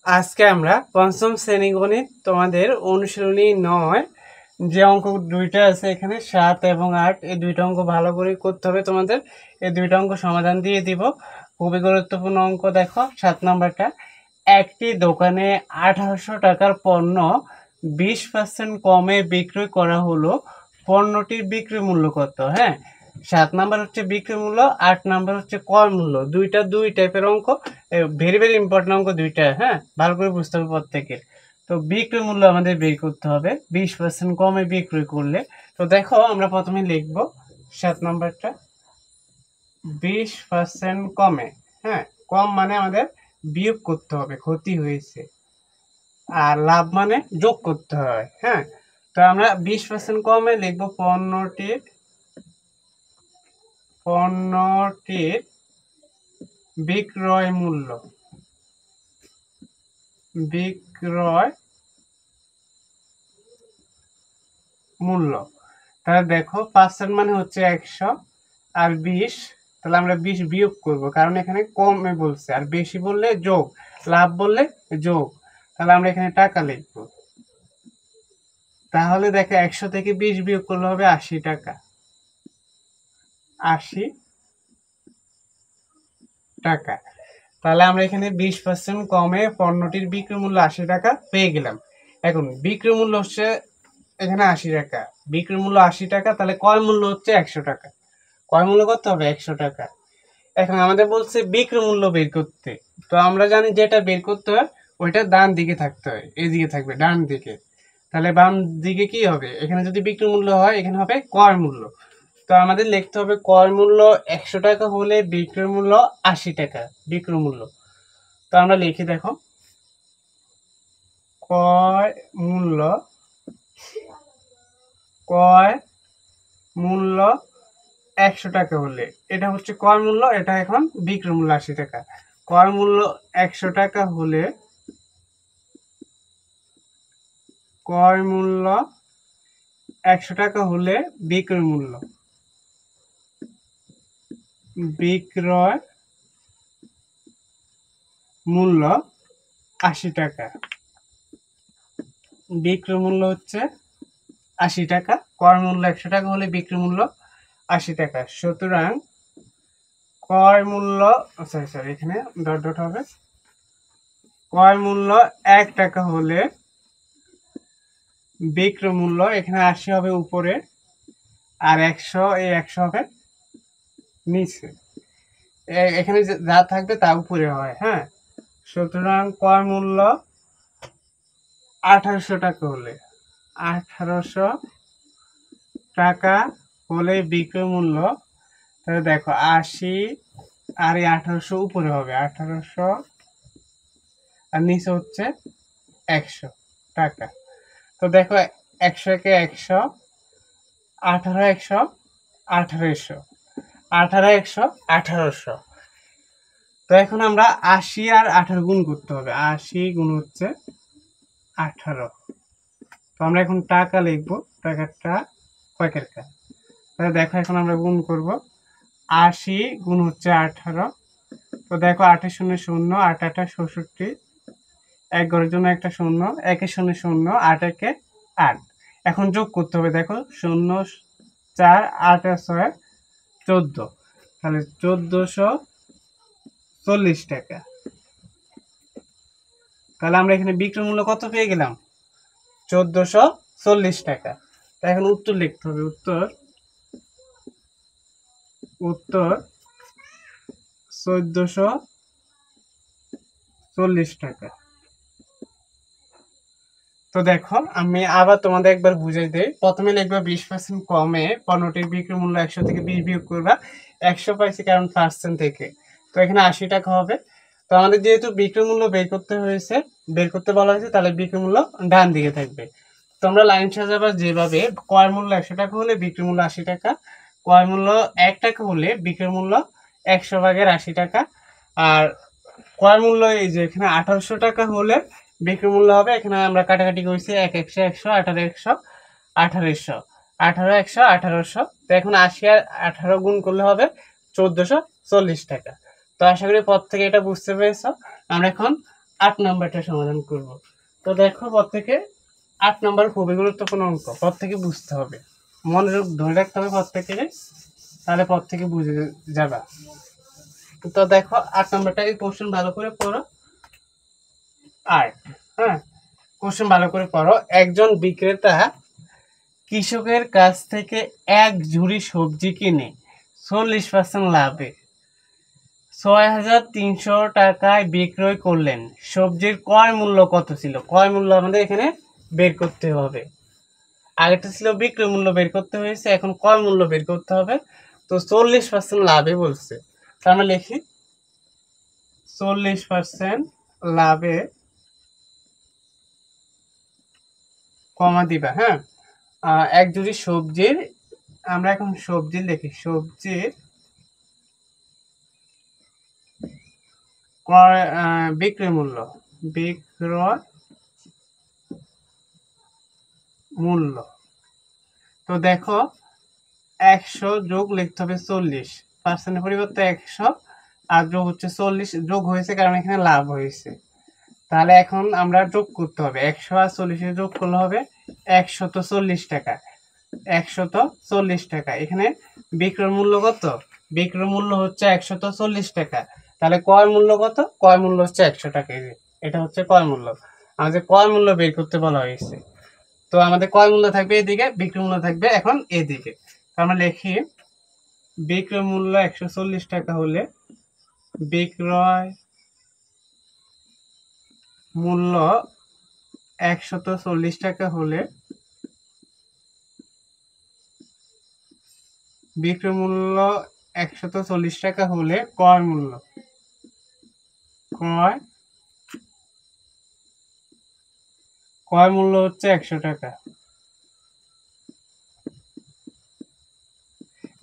আজকে আমরা পঞ্চম শ্রেণী গণিত তোমাদের অনুশীলনী 9 যে অঙ্ক দুইটা আছে এখানে 7 এবং 8 এই দুইটা অঙ্ক ভালো করে করতে হবে তোমাদের। এই দুইটা অঙ্ক সমাধান দিয়ে দিব। খুবই গুরুত্বপূর্ণ অঙ্ক। দেখো 7 নম্বরটা, একটি দোকানে 1800 টাকার পণ্য 20% কমে বিক্রি করা হলো, পণ্যটির বিক্রি মূল্য কত? হ্যাঁ, 7 নাম্বার হচ্ছে বিক্রি মূল্য, 8 নাম্বার হচ্ছে ক্রয় মূল্য। দুই টাইপের অঙ্ক, ভেরি ভেরি ইম্পর্টেন্ট অঙ্ক দুইটা। হ্যাঁ, ভালো করে বুঝতে হবে প্রত্যেকের। তো বিক্রি মূল্য আমাদের বের করতে হবে 20% কমে বিক্রি করলে। তো দেখো আমরা প্রথমে লিখবো 7 নাম্বারটা 20% কমে। হ্যাঁ, কম মানে আমাদের বিয়োগ করতে হবে, ক্ষতি হয়েছে। আর লাভ মানে যোগ করতে হয়। হ্যাঁ, তো আমরা 20% কমে লিখবো পণ্যটির বিক্রয় মূল্য। তাহলে দেখো 5% মানে হচ্ছে 100 আর 20, তাহলে আমরা 20 বিয়োগ করব, কারণ এখানে কমে বলছে, আর বেশি বললে যোগ, লাভ বললে যোগ। তাহলে আমরা এখানে টাকা লিখবো। তাহলে দেখো 100 থেকে 20 বিয়োগ করলে হবে 80 টাকা। 80 টাকা। তাহলে আমরা এখানে 20% কমে পণ্যটির বিক্রি মূল্য 80 টাকা পেয়ে গেলাম। এখন বিক্রি মূল্য হচ্ছে এখানে 80 টাকা, বিক্রি মূল্য 80 টাকা, তাহলে ক্রয় মূল্য হচ্ছে 100 টাকা। ক্রয় মূল্য কত হবে? 100 টাকা। এখন আমাদের বলছে বিক্রি মূল্য বের করতে। তো আমরা জানি যেটা বের করতে হয় ওইটা ডান দিকে থাকতে হয়, এদিকে থাকবে ডান দিকে। তাহলে বাম দিকে কি হবে? এখানে যদি বিক্রি মূল্য হয় এখানে হবে ক্রয় মূল্য। তো আমাদের লিখতে হবে ক্রয় মূল্য 100 টাকা হলে বিক্রয় মূল্য 80 টাকা। বিক্রয় মূল্য, তো আমরা লিখি, দেখো ক্রয় মূল্য 100 টাকা হলে, এটা হচ্ছে ক্রয় মূল্য, এটা এখন বিক্রয় মূল্য 80 টাকা। ক্রয় মূল্য 100 টাকা হলে ক্রয় মূল্য 100 টাকা হলে বিক্রয় মূল্য 80 টাকা। বিক্রয় মূল্য হচ্ছে 80 টাকা, ক্রয় মূল্য 100 টাকা হলে বিক্রয় মূল্য 80 টাকা। সুতরাং ক্রয় মূল্য, সরি এখানে ডট ডট হবে, ক্রয় মূল্য 1 টাকা হলে বিক্রয় মূল্য, এখানে 80 হবে উপরে আর 100, এই 100 হবে নিচে, এখানে যা থাকবে তা উপরে হয়। হ্যাঁ, সুতরাং ক্রয় মূল্য 1800 টাকা হলে, 1800 টাকা হলে বিক্রয় মূল্য, তাহলে দেখো 80 আর এই 1800 উপরে হবে, 1800 আর নিচে হচ্ছে 100 টাকা। তো দেখো 100 কে 100, 18 100, 1800, 18 100, 1800। তো এখন আমরা 80 আর 18 গুণ করতে হবে। 80 গুণ হচ্ছে 18। তো আমরা এখন টাকা লিখবো, টাকাটা কয়েকের কা। তাহলে দেখো এখন আমরা গুণ করব, 80 গুণ হচ্ছে 18। তো দেখো 8 শূন্য শূন্য, 8 8 66, এক ঘরের জন্য একটা শূন্য, 1 শূন্য শূন্য, 8 1 8। এখন যোগ করতে হবে, দেখো 0 4 8 6 14, তাহলে 1440 টাকা। তাহলে আমরা এখানে বিক্রয় মূল্য কত পেয়ে গেলাম? 1440 টাকা। তাই এখন উত্তর লিখতে হবে, উত্তর 1440 টাকা। তো দেখো আমি আবার তোমাদের একবার বুঝাই দিই। প্রথমে লিখবা 20% কমে পণ্যটির বিক্রয় মূল্য 100 থেকে 20 বিয়োগ করবা। 100 পাইছি কারণ পার্সেন্ট থেকে, তো এখানে 80 টাকা হবে। তো আমাদের যেহেতু বিক্রয় মূল্য বের করতে বলা হয়েছে, তাহলে বিক্রয় মূল্য ডান দিকে থাকবে। তোমরা লাইন সাজাবা যেভাবে, ক্রয় মূল্য 100 টাকা হলে বিক্রয় মূল্য 80 টাকা, ক্রয় মূল্য 1 টাকা হলে বিক্রয় মূল্য 100 ভাগের 80 টাকা, আর ক্রয় মূল্য এই যে এখানে 1800 টাকা হলে বিক্রয় মূল্য হবে, এখানে আমরা কাটাকাটি করেছি 1 100 100, 18 100, 1800, 18 100, 1800। তো এখন 80 আর 18 গুণ করলে হবে 1440 টাকা। তো আশা করি পর থেকে এটা বুঝতে পেরেছো। আমরা এখন 8 নাম্বারটা সমাধান করব। তো দেখো প্রত্যেকে 8 নাম্বার খুবই গুরুত্বপূর্ণ অঙ্ক, প্রত্যেকে বুঝতে হবে, মনোযোগ ধরে রাখতে হবে প্রত্যেকে, তাহলে প্রত্যেকে বুঝে যাবা। তো দেখো 8 নাম্বারটা এই কোশ্চেন ভালো করে পড়ো। আর হ্যাঁ, কোশ্চেন ভালো করে পড়ো। একজন বিক্রেতা কৃষকের কাছ থেকে এক ঝুড়ি সবজি কিনে 40% লাভে 6,300 টাকায় বিক্রয় করলেন। সবজির ক্রয় মূল্য কত ছিল? ক্রয় মূল্য আমাদের এখানে বের করতে হবে। আগেটা ছিল বিক্রয় মূল্য বের করতে হয়েছে, এখন ক্রয় মূল্য বের করতে হবে। তো 40% লাভে বলছে, তো আমরা লিখি 40% লাভে কমা দিবা। হ্যাঁ, এক জুড়ি সবজির, আমরা এখন সবজি লিখি, সবজির বিক্রয় মূল্য, বিক্রয় মূল্য। তো দেখো 100 যোগ লিখতে হবে 40%, পরিবর্তে 100 আর যোগ হচ্ছে 40, যোগ হয়েছে কারণ এখানে লাভ হয়েছে। তাহলে এখন আমরা যোগ করতে হবে, 100 আর 40 যোগ করলে হবে 140 টাকা। 140 টাকা। এখানে বিক্রয় মূল্য কত? বিক্রয় মূল্য হচ্ছে 140 টাকা। তাহলে ক্রয় মূল্য কত? ক্রয় মূল্য হচ্ছে 100 টাকা। এটা হচ্ছে ক্রয় মূল্য, আমাদের ক্রয় মূল্য বের করতে বলা হয়েছে। তো আমাদের ক্রয় মূল্য থাকবে এদিকে, বিক্রয় মূল্য থাকবে এখন এদিকে। আমরা লিখি বিক্রয় মূল্য 140 টাকা হলে বিক্রয় মূল্য 140 টাকা হলে বিক্রয় মূল্য 140 টাকা হলে ক্রয় মূল্য, ক্রয় মূল্য হচ্ছে 100 টাকা।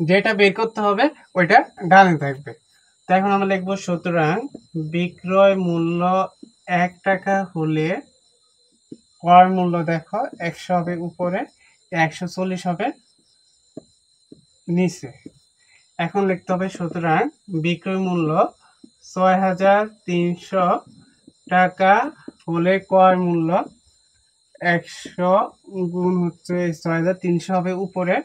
যেটা বের করতে হবে ওইটা ডানে থাকবে। তো এখন আমরা লিখবো সুতরাং বিক্রয় মূল্য 1 টাকা হলে ক্রয় মূল্য দেখো 100 হবে উপরে, 140 হবে নিচে। এখন লিখতে হবে সুতরাং বিক্রয় মূল্য 6,300 টাকা হলে ক্রয় মূল্য 100 গুণ হচ্ছে 6,300 হবে উপরে,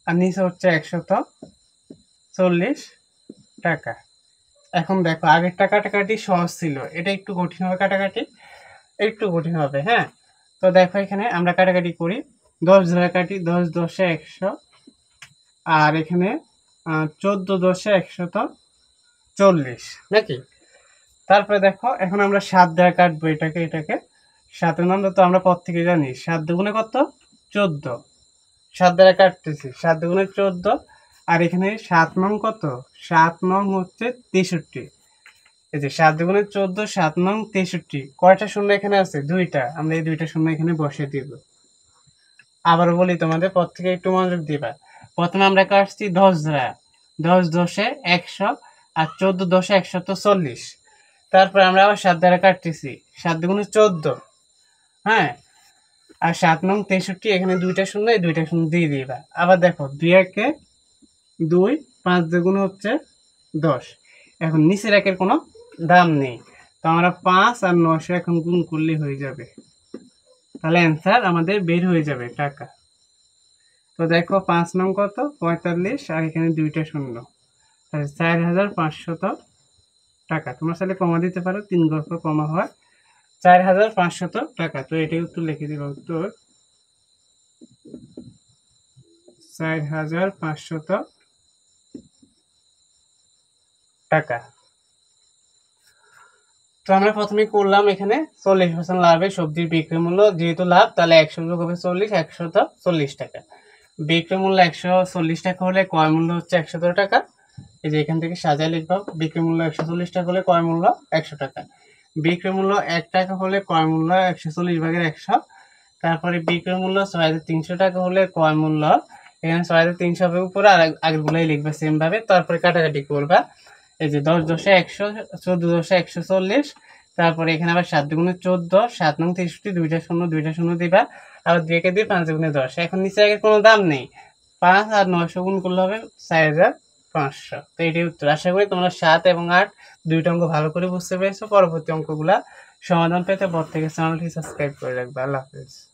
আর নিচে হচ্ছে 140 টাকা। এখন দেখো আগেরটা কাটাকাটি সহজ ছিল, এটা একটু কঠিন হবে, কাটাকাটি একটু কঠিন হবে। হ্যাঁ, তো দেখো এখানে আমরা কাটাকাটি করি, 10 ধরে কাটি, 10 10 100, আর এখানে 14 10 140 নাকি। তারপরে দেখো এখন আমরা 7 দ্বারা কাটবো এটাকে, এটাকে 7 নম্বর তো আমরা পর থেকে জানি, 7 দুগুণে কত? 14। 7 দ্বারা কাটতেছি, 7 দুগুণে 14, আর এখানে 7 নং কত? 7 নং হচ্ছে 63। এই যে 7 দুগুণে 14, 7 নং 63। কয়টা শূন্য এখানে আছে? 2টা। আমরা এই 2টা শূন্য এখানে বসিয়ে দিব। আবার বলি তোমাদের, পর থেকে একটু মনোযোগ দিবা। প্রথমে আমরা কাটছি 10 দ্বারা, 10 10 100, আর 14 10 140। তারপর আমরা আবার 7 দ্বারা কাটতেছি, 7 দুগুণে 14। হ্যাঁ, আর 7 নং 63, এখানে 2টা শূন্য, এই 2টা শূন্য দিয়ে দিবা। আবার দেখো 2 একে 2, 5 দুগুণ হচ্ছে 10। এখন নিচের একের কোনো দাম নেই, তো আমরা 5 আর 900 এখন গুণ করলে হয়ে যাবে, তাহলে অ্যান্সার আমাদের বের হয়ে যাবে টাকা। তো দেখো 5 নং কত? 45, আর এখানে 2টা শূন্য, তাহলে 4,500 টাকা। তোমরা চাইলে কমা দিতে পারো, 3 ঘর পর কমা হয়, 4,500 টাকা। তো এটাই উত্তর লিখে দিবা, উত্তর 4,500 টাকা। তো আমরা প্রথমে করলাম এখানে 40% লাভে সবজির বিক্রয় মূল্য, যেহেতু লাভ তাহলে 100 যোগ হবে 40, 140 টাকা। বিক্রয় মূল্য 140 টাকা হলে ক্রয় মূল্য হচ্ছে 100 টাকা। এই যে এখান থেকে সাজায় লিখব, বিক্রয় মূল্য 140 টাকা হলে ক্রয় মূল্য 100 টাকা। বিক্রয় মূল্য 1 টাকা হলে ক্রয় মূল্য 140 ভাগের 100। তারপরে বিক্রয় মূল্য 6,300 টাকা হলে ক্রয় মূল্য, এখানে 6,300 হবে উপরে, আর আগেরগুলাই লিখবে সেম ভাবে। তারপরে কাটাকাটি করবা, এই যে 10 10 100, 14 10 140, তারপরে এখানে আবার 7 দুগুণে 14, 7 নং 63, 2টা শূন্য 2টা শূন্য দিবা, আবার 2 কে দিয়ে 5 দুগুণে 10। এখন নিচে আগের কোনো দাম নেই, 5 আর 900 গুণ করলে হবে 4,500। তো এটাই উত্তর। আশা করি তোমরা 7 এবং 8 দুইটা অঙ্ক ভালো করে বুঝতে পেরেছো। পরবর্তী অঙ্কগুলা সমাধান পেতে পর থেকে চ্যানেলটি সাবস্ক্রাইব করে রাখবে। আল্লাহ হাফেজ।